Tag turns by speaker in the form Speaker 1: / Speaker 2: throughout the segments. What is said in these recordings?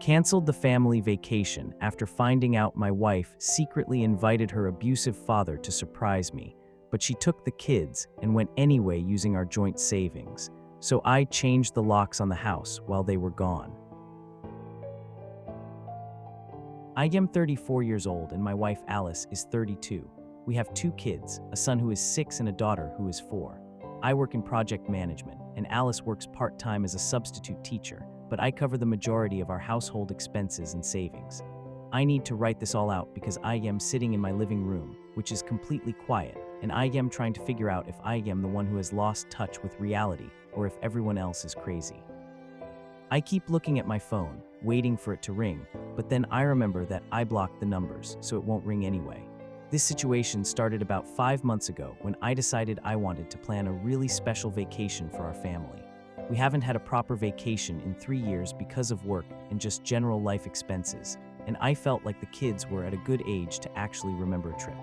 Speaker 1: Canceled the family vacation after finding out my wife secretly invited her abusive father to surprise me, but she took the kids and went anyway using our joint savings. So I changed the locks on the house while they were gone. I am 34 years old and my wife Alice is 32. We have 2 kids, a son who is 6 and a daughter who is 4. I work in project management and Alice works part-time as a substitute teacher, but I cover the majority of our household expenses and savings. I need to write this all out because I am sitting in my living room, which is completely quiet, and I am trying to figure out if I am the one who has lost touch with reality or if everyone else is crazy. I keep looking at my phone, waiting for it to ring, but then I remember that I blocked the numbers, so it won't ring anyway. This situation started about 5 months ago when I decided I wanted to plan a really special vacation for our family. We haven't had a proper vacation in 3 years because of work and just general life expenses, and I felt like the kids were at a good age to actually remember a trip.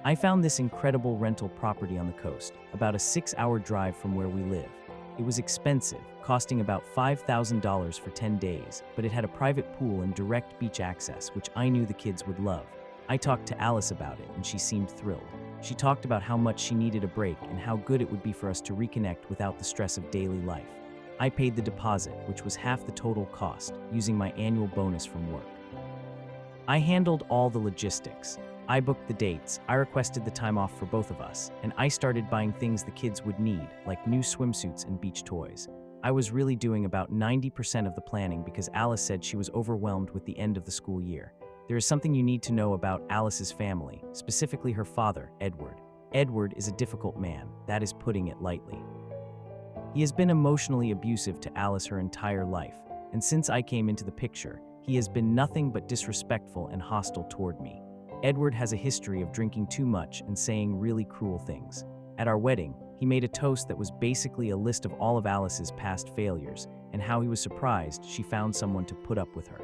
Speaker 1: I found this incredible rental property on the coast, about a 6-hour drive from where we live. It was expensive, costing about $5,000 for 10 days, but it had a private pool and direct beach access, which I knew the kids would love. I talked to Alice about it, and she seemed thrilled. She talked about how much she needed a break and how good it would be for us to reconnect without the stress of daily life. I paid the deposit, which was half the total cost, using my annual bonus from work. I handled all the logistics. I booked the dates, I requested the time off for both of us, and I started buying things the kids would need, like new swimsuits and beach toys. I was really doing about 90% of the planning because Alice said she was overwhelmed with the end of the school year. There is something you need to know about Alice's family, specifically her father, Edward. Edward is a difficult man, that is putting it lightly. He has been emotionally abusive to Alice her entire life, and since I came into the picture, he has been nothing but disrespectful and hostile toward me. Edward has a history of drinking too much and saying really cruel things. At our wedding, he made a toast that was basically a list of all of Alice's past failures and how he was surprised she found someone to put up with her.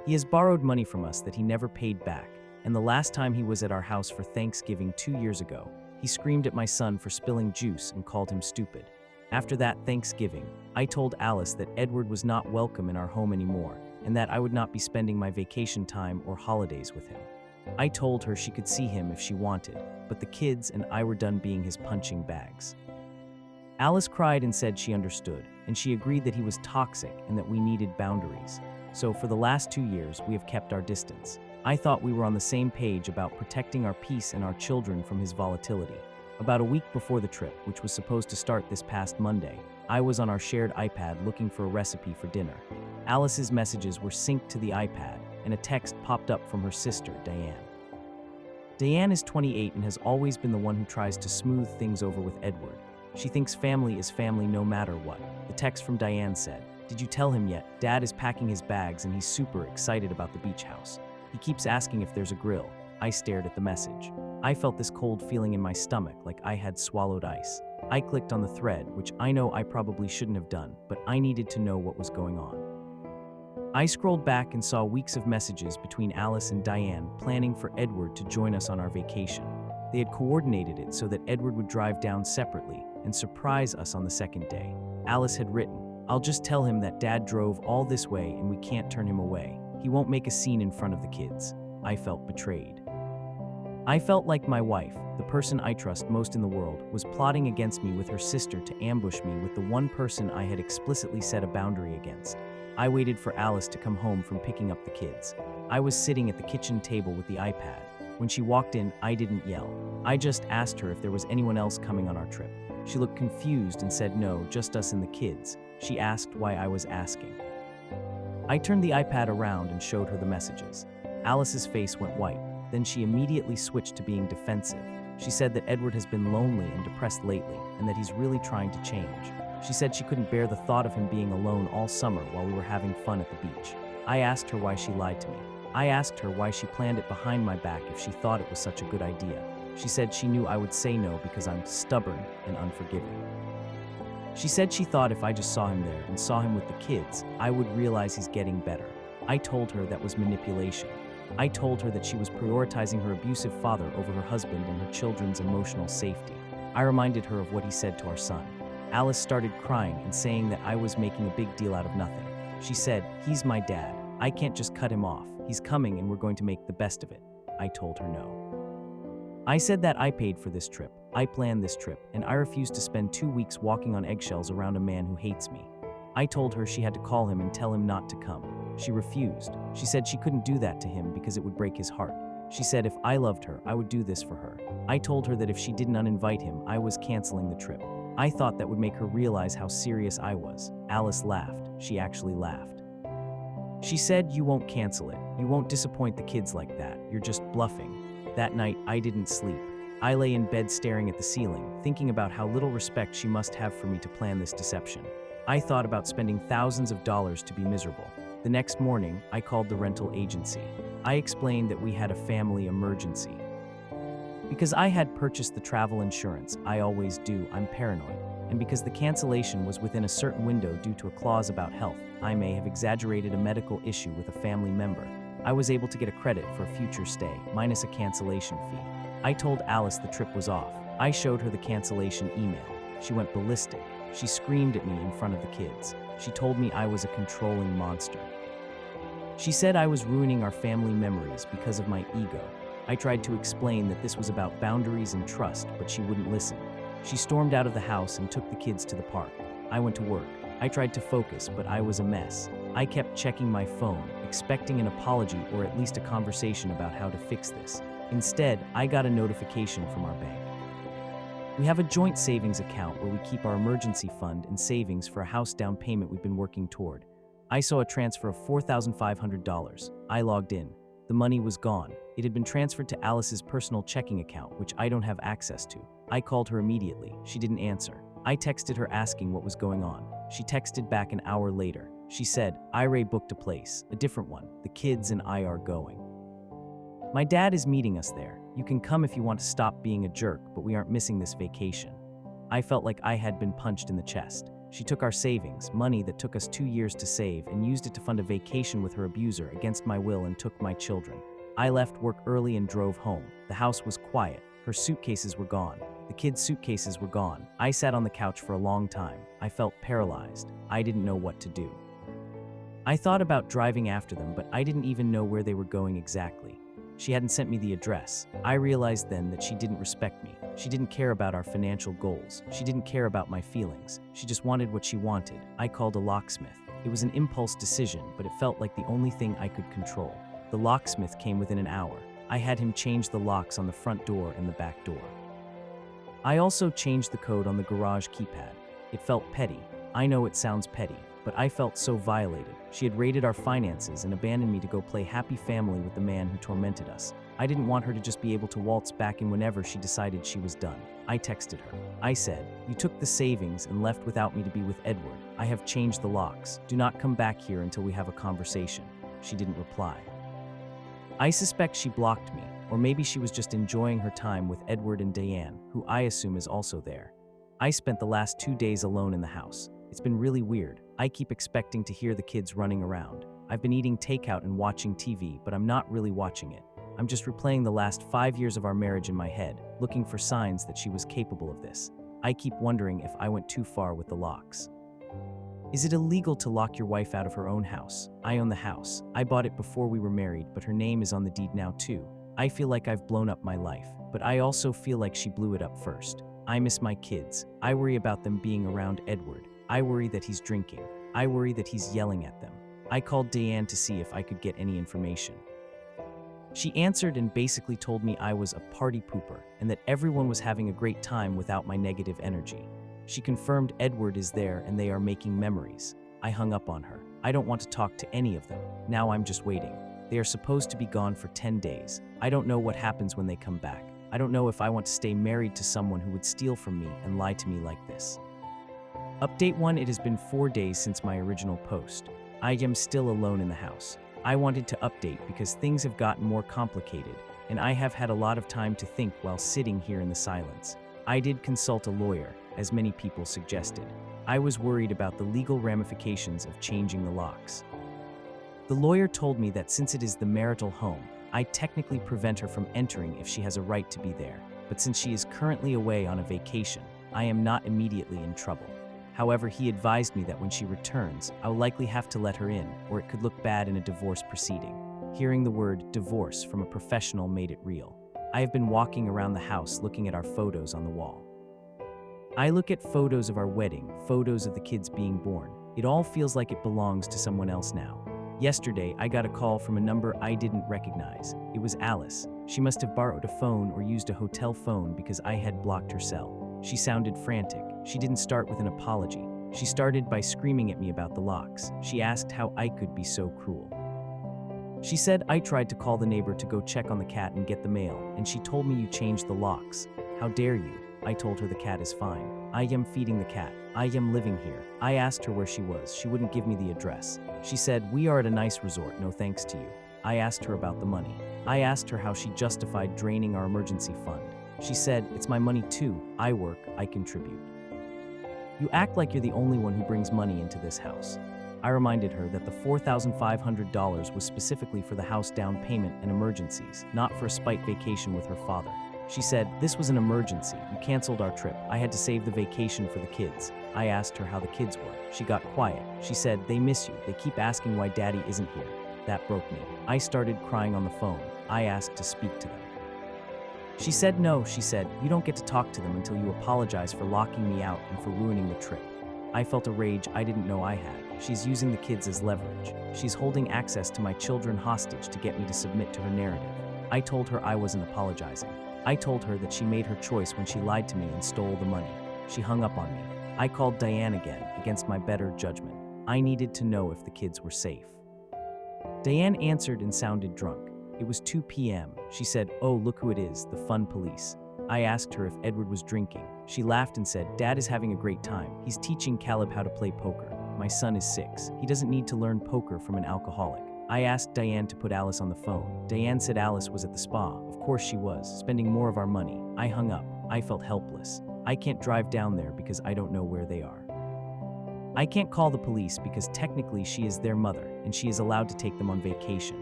Speaker 1: He has borrowed money from us that he never paid back, and the last time he was at our house for Thanksgiving 2 years ago, he screamed at my son for spilling juice and called him stupid. After that Thanksgiving, I told Alice that Edward was not welcome in our home anymore, and that I would not be spending my vacation time or holidays with him. I told her she could see him if she wanted, but the kids and I were done being his punching bags. Alice cried and said she understood, and she agreed that he was toxic and that we needed boundaries. So for the last 2 years, we have kept our distance. I thought we were on the same page about protecting our peace and our children from his volatility. About a week before the trip, which was supposed to start this past Monday, I was on our shared iPad looking for a recipe for dinner. Alice's messages were synced to the iPad, and a text popped up from her sister, Diane. Diane is 28 and has always been the one who tries to smooth things over with Edward. She thinks family is family no matter what. The text from Diane said, "Did you tell him yet? Dad is packing his bags and he's super excited about the beach house. He keeps asking if there's a grill." I stared at the message. I felt this cold feeling in my stomach like I had swallowed ice. I clicked on the thread, which I know I probably shouldn't have done, but I needed to know what was going on. I scrolled back and saw weeks of messages between Alice and Diane planning for Edward to join us on our vacation. They had coordinated it so that Edward would drive down separately and surprise us on the second day. Alice had written, "I'll just tell him that Dad drove all this way and we can't turn him away. He won't make a scene in front of the kids." I felt betrayed. I felt like my wife, the person I trust most in the world, was plotting against me with her sister to ambush me with the one person I had explicitly set a boundary against. I waited for Alice to come home from picking up the kids. I was sitting at the kitchen table with the iPad. When she walked in, I didn't yell. I just asked her if there was anyone else coming on our trip. She looked confused and said no, just us and the kids. She asked why I was asking. I turned the iPad around and showed her the messages. Alice's face went white. Then she immediately switched to being defensive. She said that Edward has been lonely and depressed lately, and that he's really trying to change. She said she couldn't bear the thought of him being alone all summer while we were having fun at the beach. I asked her why she lied to me. I asked her why she planned it behind my back if she thought it was such a good idea. She said she knew I would say no because I'm stubborn and unforgiving. She said she thought if I just saw him there and saw him with the kids, I would realize he's getting better. I told her that was manipulation. I told her that she was prioritizing her abusive father over her husband and her children's emotional safety. I reminded her of what he said to our son. Alice started crying and saying that I was making a big deal out of nothing. She said, "He's my dad. I can't just cut him off. He's coming and we're going to make the best of it." I told her no. I said that I paid for this trip, I planned this trip, and I refused to spend 2 weeks walking on eggshells around a man who hates me. I told her she had to call him and tell him not to come. She refused. She said she couldn't do that to him because it would break his heart. She said if I loved her, I would do this for her. I told her that if she didn't uninvite him, I was canceling the trip. I thought that would make her realize how serious I was. Alice laughed. She actually laughed. She said, "You won't cancel it. You won't disappoint the kids like that. You're just bluffing." That night, I didn't sleep. I lay in bed staring at the ceiling, thinking about how little respect she must have for me to plan this deception. I thought about spending thousands of dollars to be miserable. The next morning, I called the rental agency. I explained that we had a family emergency. Because I had purchased the travel insurance, I always do, I'm paranoid. And because the cancellation was within a certain window due to a clause about health, I may have exaggerated a medical issue with a family member. I was able to get a credit for a future stay, minus a cancellation fee. I told Alice the trip was off. I showed her the cancellation email. She went ballistic. She screamed at me in front of the kids. She told me I was a controlling monster. She said I was ruining our family memories because of my ego. I tried to explain that this was about boundaries and trust, but she wouldn't listen. She stormed out of the house and took the kids to the park. I went to work. I tried to focus, but I was a mess. I kept checking my phone, expecting an apology or at least a conversation about how to fix this. Instead, I got a notification from our bank. We have a joint savings account where we keep our emergency fund and savings for a house down payment we've been working toward. I saw a transfer of $4,500. I logged in. The money was gone. It had been transferred to Alice's personal checking account, which I don't have access to. I called her immediately. She didn't answer. I texted her asking what was going on. She texted back an hour later. She said, "Ray booked a place, a different one. The kids and I are going. My dad is meeting us there. You can come if you want to stop being a jerk, but we aren't missing this vacation." I felt like I had been punched in the chest. She took our savings, money that took us 2 years to save, and used it to fund a vacation with her abuser against my will and took my children. I left work early and drove home. The house was quiet. Her suitcases were gone. The kids' suitcases were gone. I sat on the couch for a long time. I felt paralyzed. I didn't know what to do. I thought about driving after them, but I didn't even know where they were going exactly. She hadn't sent me the address. I realized then that she didn't respect me. She didn't care about our financial goals. She didn't care about my feelings. She just wanted what she wanted. I called a locksmith. It was an impulse decision, but it felt like the only thing I could control. The locksmith came within an hour. I had him change the locks on the front door and the back door. I also changed the code on the garage keypad. It felt petty. I know it sounds petty, but I felt so violated. She had raided our finances and abandoned me to go play happy family with the man who tormented us. I didn't want her to just be able to waltz back in whenever she decided she was done. I texted her. I said, "You took the savings and left without me to be with Edward. I have changed the locks. Do not come back here until we have a conversation." She didn't reply. I suspect she blocked me, or maybe she was just enjoying her time with Edward and Diane, who I assume is also there. I spent the last 2 days alone in the house. It's been really weird. I keep expecting to hear the kids running around. I've been eating takeout and watching TV, but I'm not really watching it. I'm just replaying the last 5 years of our marriage in my head, looking for signs that she was capable of this. I keep wondering if I went too far with the locks. Is it illegal to lock your wife out of her own house? I own the house. I bought it before we were married, but her name is on the deed now too. I feel like I've blown up my life, but I also feel like she blew it up first. I miss my kids. I worry about them being around Edward. I worry that he's drinking. I worry that he's yelling at them. I called Diane to see if I could get any information. She answered and basically told me I was a party pooper and that everyone was having a great time without my negative energy. She confirmed Edward is there and they are making memories. I hung up on her. I don't want to talk to any of them. Now I'm just waiting. They are supposed to be gone for 10 days. I don't know what happens when they come back. I don't know if I want to stay married to someone who would steal from me and lie to me like this. Update 1. It has been 4 days since my original post. I am still alone in the house. I wanted to update because things have gotten more complicated, and I have had a lot of time to think while sitting here in the silence. I did consult a lawyer, as many people suggested. I was worried about the legal ramifications of changing the locks. The lawyer told me that since it is the marital home, I technically prevent her from entering if she has a right to be there. But since she is currently away on a vacation, I am not immediately in trouble. However, he advised me that when she returns, I will likely have to let her in, or it could look bad in a divorce proceeding. Hearing the word divorce from a professional made it real. I have been walking around the house looking at our photos on the wall. I look at photos of our wedding, photos of the kids being born. It all feels like it belongs to someone else now. Yesterday, I got a call from a number I didn't recognize. It was Alice. She must have borrowed a phone or used a hotel phone because I had blocked her cell. She sounded frantic. She didn't start with an apology. She started by screaming at me about the locks. She asked how I could be so cruel. She said I tried to call the neighbor to go check on the cat and get the mail, and she told me you changed the locks. How dare you? I told her the cat is fine. I am feeding the cat. I am living here. I asked her where she was. She wouldn't give me the address. She said, we are at a nice resort, no thanks to you. I asked her about the money. I asked her how she justified draining our emergency fund. She said, it's my money too. I work, I contribute. You act like you're the only one who brings money into this house. I reminded her that the $4,500 was specifically for the house down payment and emergencies, not for a spite vacation with her father. She said, this was an emergency. You canceled our trip. I had to save the vacation for the kids. I asked her how the kids were. She got quiet. She said, they miss you. They keep asking why daddy isn't here. That broke me. I started crying on the phone. I asked to speak to them. She said no. She said, you don't get to talk to them until you apologize for locking me out and for ruining the trip. I felt a rage I didn't know I had. She's using the kids as leverage. She's holding access to my children hostage to get me to submit to her narrative. I told her I wasn't apologizing. I told her that she made her choice when she lied to me and stole the money. She hung up on me. I called Diane again, against my better judgment. I needed to know if the kids were safe. Diane answered and sounded drunk. It was 2 p.m. She said, oh, look who it is, the fun police. I asked her if Edward was drinking. She laughed and said, Dad is having a great time. He's teaching Caleb how to play poker. My son is 6. He doesn't need to learn poker from an alcoholic. I asked Diane to put Alice on the phone. Diane said Alice was at the spa. Of course she was, spending more of our money. I hung up. I felt helpless. I can't drive down there because I don't know where they are. I can't call the police because technically she is their mother and she is allowed to take them on vacation.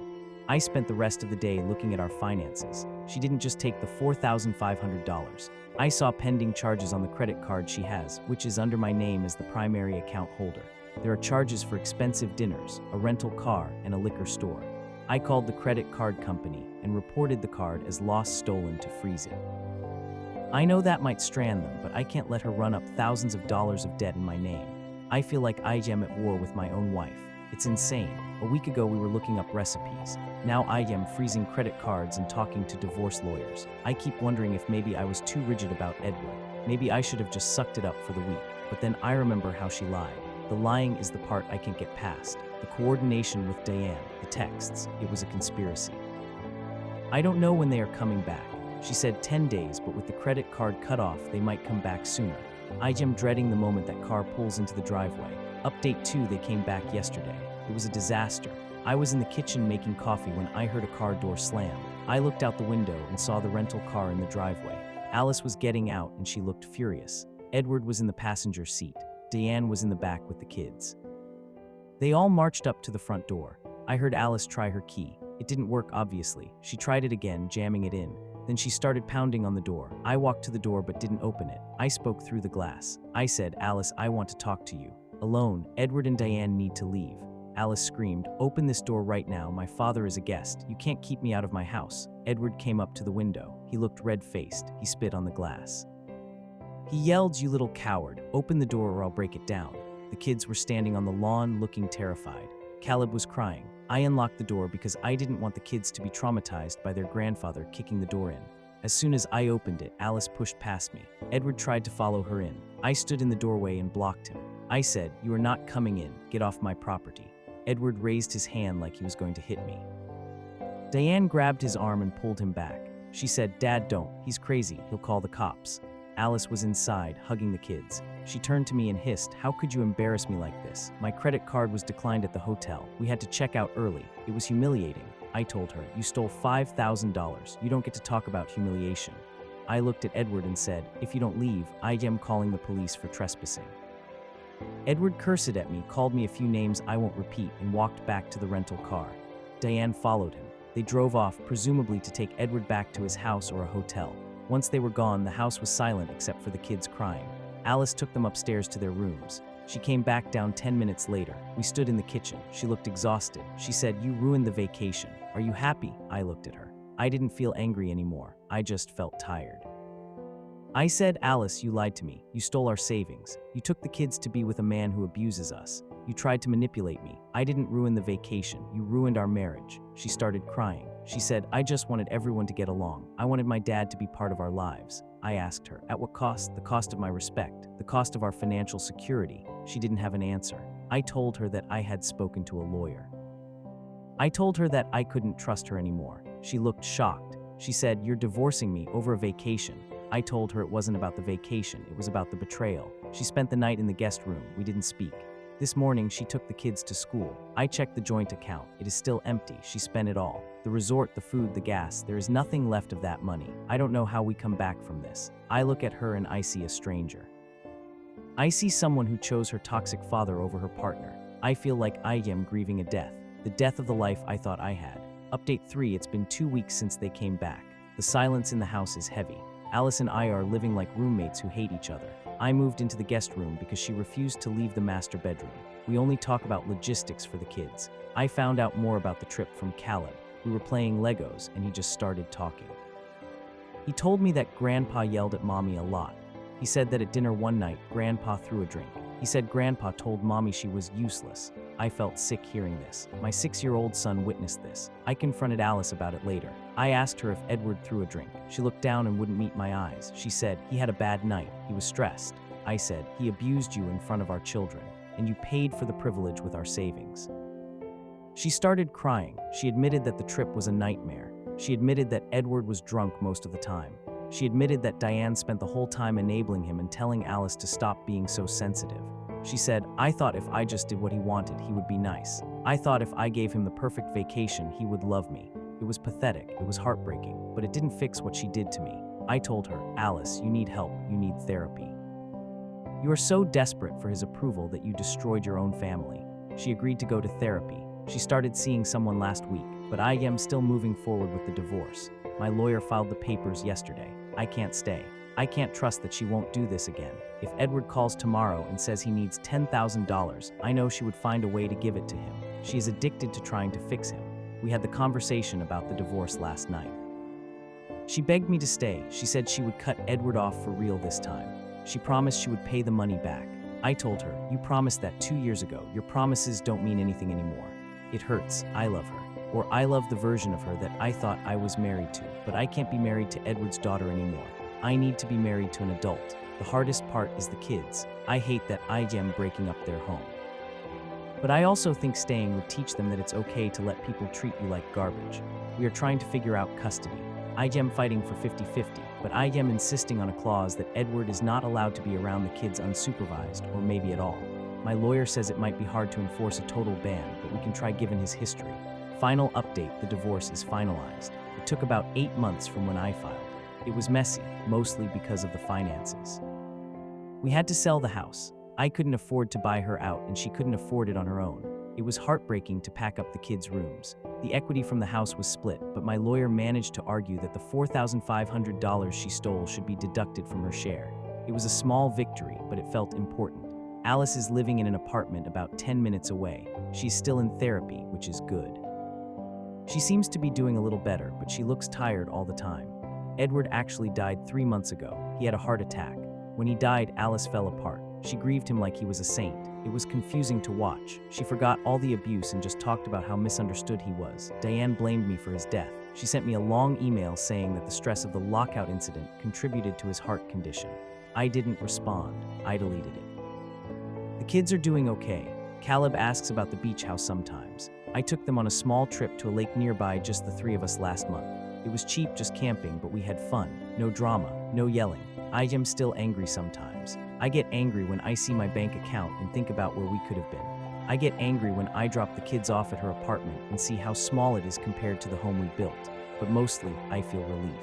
Speaker 1: I spent the rest of the day looking at our finances. She didn't just take the $4,500. I saw pending charges on the credit card she has, which is under my name as the primary account holder. There are charges for expensive dinners, a rental car, and a liquor store. I called the credit card company and reported the card as lost stolen to freeze it. I know that might strand them, but I can't let her run up thousands of dollars of debt in my name. I feel like I am at war with my own wife. It's insane. A week ago we were looking up recipes. Now I am freezing credit cards and talking to divorce lawyers. I keep wondering if maybe I was too rigid about Edward. Maybe I should have just sucked it up for the week. But then I remember how she lied. The lying is the part I can't get past. The coordination with Diane, the texts, it was a conspiracy. I don't know when they are coming back. She said 10 days, but with the credit card cut off, they might come back sooner. I am dreading the moment that car pulls into the driveway. Update 2, they came back yesterday. It was a disaster. I was in the kitchen making coffee when I heard a car door slam. I looked out the window and saw the rental car in the driveway. Alice was getting out and she looked furious. Edward was in the passenger seat. Diane was in the back with the kids. They all marched up to the front door. I heard Alice try her key. It didn't work, obviously. She tried it again, jamming it in. Then she started pounding on the door. I walked to the door but didn't open it. I spoke through the glass. I said, Alice, I want to talk to you. Alone, Edward and Diane need to leave. Alice screamed, open this door right now. My father is a guest. You can't keep me out of my house. Edward came up to the window. He looked red-faced. He spit on the glass. He yelled, you little coward. Open the door or I'll break it down. The kids were standing on the lawn looking terrified. Caleb was crying. I unlocked the door because I didn't want the kids to be traumatized by their grandfather kicking the door in. As soon as I opened it, Alice pushed past me. Edward tried to follow her in. I stood in the doorway and blocked him. I said, you are not coming in. Get off my property. Edward raised his hand like he was going to hit me. Diane grabbed his arm and pulled him back. She said, Dad, don't. He's crazy. He'll call the cops. Alice was inside, hugging the kids. She turned to me and hissed, how could you embarrass me like this? My credit card was declined at the hotel. We had to check out early. It was humiliating. I told her, you stole $5,000. You don't get to talk about humiliation. I looked at Edward and said, if you don't leave, I am calling the police for trespassing. Edward cursed at me, called me a few names I won't repeat, and walked back to the rental car. Diane followed him. They drove off, presumably to take Edward back to his house or a hotel. Once they were gone, the house was silent except for the kids crying. Alice took them upstairs to their rooms. She came back down 10 minutes later. We stood in the kitchen. She looked exhausted. She said, "You ruined the vacation. Are you happy?" I looked at her. I didn't feel angry anymore. I just felt tired. I said, "Alice, you lied to me. You stole our savings. You took the kids to be with a man who abuses us. You tried to manipulate me. I didn't ruin the vacation. You ruined our marriage." She started crying. She said, "I just wanted everyone to get along. I wanted my dad to be part of our lives." I asked her, "At what cost?" "The cost of my respect, the cost of our financial security." She didn't have an answer. I told her that I had spoken to a lawyer. I told her that I couldn't trust her anymore. She looked shocked. She said, "You're divorcing me over a vacation." I told her it wasn't about the vacation, it was about the betrayal. She spent the night in the guest room. We didn't speak. This morning, she took the kids to school. I checked the joint account. It is still empty. She spent it all. The resort, the food, the gas. There is nothing left of that money. I don't know how we come back from this. I look at her and I see a stranger. I see someone who chose her toxic father over her partner. I feel like I am grieving a death. The death of the life I thought I had. Update 3, it's been 2 weeks since they came back. The silence in the house is heavy. Alice and I are living like roommates who hate each other. I moved into the guest room because she refused to leave the master bedroom. We only talk about logistics for the kids. I found out more about the trip from Caleb. We were playing Legos and he just started talking. He told me that Grandpa yelled at Mommy a lot. He said that at dinner one night, Grandpa threw a drink. He said Grandpa told Mommy she was useless. I felt sick hearing this. My 6-year-old son witnessed this. I confronted Alice about it later. I asked her if Edward threw a drink. She looked down and wouldn't meet my eyes. She said, "He had a bad night. He was stressed." I said, "He abused you in front of our children, and you paid for the privilege with our savings." She started crying. She admitted that the trip was a nightmare. She admitted that Edward was drunk most of the time. She admitted that Diane spent the whole time enabling him and telling Alice to stop being so sensitive. She said, "I thought if I just did what he wanted, he would be nice. I thought if I gave him the perfect vacation, he would love me." It was pathetic, it was heartbreaking, but it didn't fix what she did to me. I told her, "Alice, you need help, you need therapy. You are so desperate for his approval that you destroyed your own family." She agreed to go to therapy. She started seeing someone last week, but I am still moving forward with the divorce. My lawyer filed the papers yesterday. I can't stay. I can't trust that she won't do this again. If Edward calls tomorrow and says he needs $10,000, I know she would find a way to give it to him. She is addicted to trying to fix him. We had the conversation about the divorce last night. She begged me to stay. She said she would cut Edward off for real this time. She promised she would pay the money back. I told her, "You promised that 2 years ago. Your promises don't mean anything anymore." It hurts. I love her. Or I love the version of her that I thought I was married to, but I can't be married to Edward's daughter anymore. I need to be married to an adult. The hardest part is the kids. I hate that I am breaking up their home. But I also think staying would teach them that it's okay to let people treat you like garbage. We are trying to figure out custody. I am fighting for 50-50, but I am insisting on a clause that Edward is not allowed to be around the kids unsupervised, or maybe at all. My lawyer says it might be hard to enforce a total ban, but we can try given his history. Final update, the divorce is finalized. It took about 8 months from when I filed. It was messy, mostly because of the finances. We had to sell the house. I couldn't afford to buy her out and she couldn't afford it on her own. It was heartbreaking to pack up the kids' rooms. The equity from the house was split, but my lawyer managed to argue that the $4,500 she stole should be deducted from her share. It was a small victory, but it felt important. Alice is living in an apartment about 10 minutes away. She's still in therapy, which is good. She seems to be doing a little better, but she looks tired all the time. Edward actually died 3 months ago. He had a heart attack. When he died, Alice fell apart. She grieved him like he was a saint. It was confusing to watch. She forgot all the abuse and just talked about how misunderstood he was. Diane blamed me for his death. She sent me a long email saying that the stress of the lockout incident contributed to his heart condition. I didn't respond. I deleted it. The kids are doing okay. Caleb asks about the beach house sometimes. I took them on a small trip to a lake nearby, just the 3 of us last month. It was cheap, just camping, but we had fun. No drama, no yelling. I am still angry sometimes. I get angry when I see my bank account and think about where we could have been. I get angry when I drop the kids off at her apartment and see how small it is compared to the home we built. But mostly, I feel relief.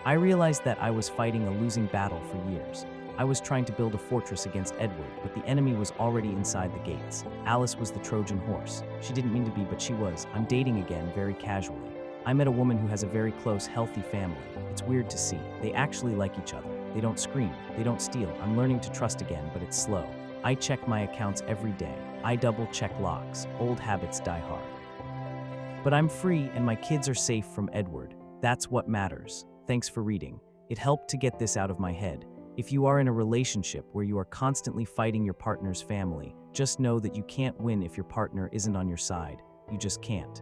Speaker 1: I realized that I was fighting a losing battle for years. I was trying to build a fortress against Edward, but the enemy was already inside the gates. Alice was the Trojan horse. She didn't mean to be, but she was. I'm dating again, very casually. I met a woman who has a very close, healthy family. It's weird to see. They actually like each other. They don't scream. They don't steal. I'm learning to trust again, but it's slow. I check my accounts every day. I double-check locks. Old habits die hard. But I'm free and my kids are safe from Edward. That's what matters. Thanks for reading. It helped to get this out of my head. If you are in a relationship where you are constantly fighting your partner's family, just know that you can't win if your partner isn't on your side. You just can't.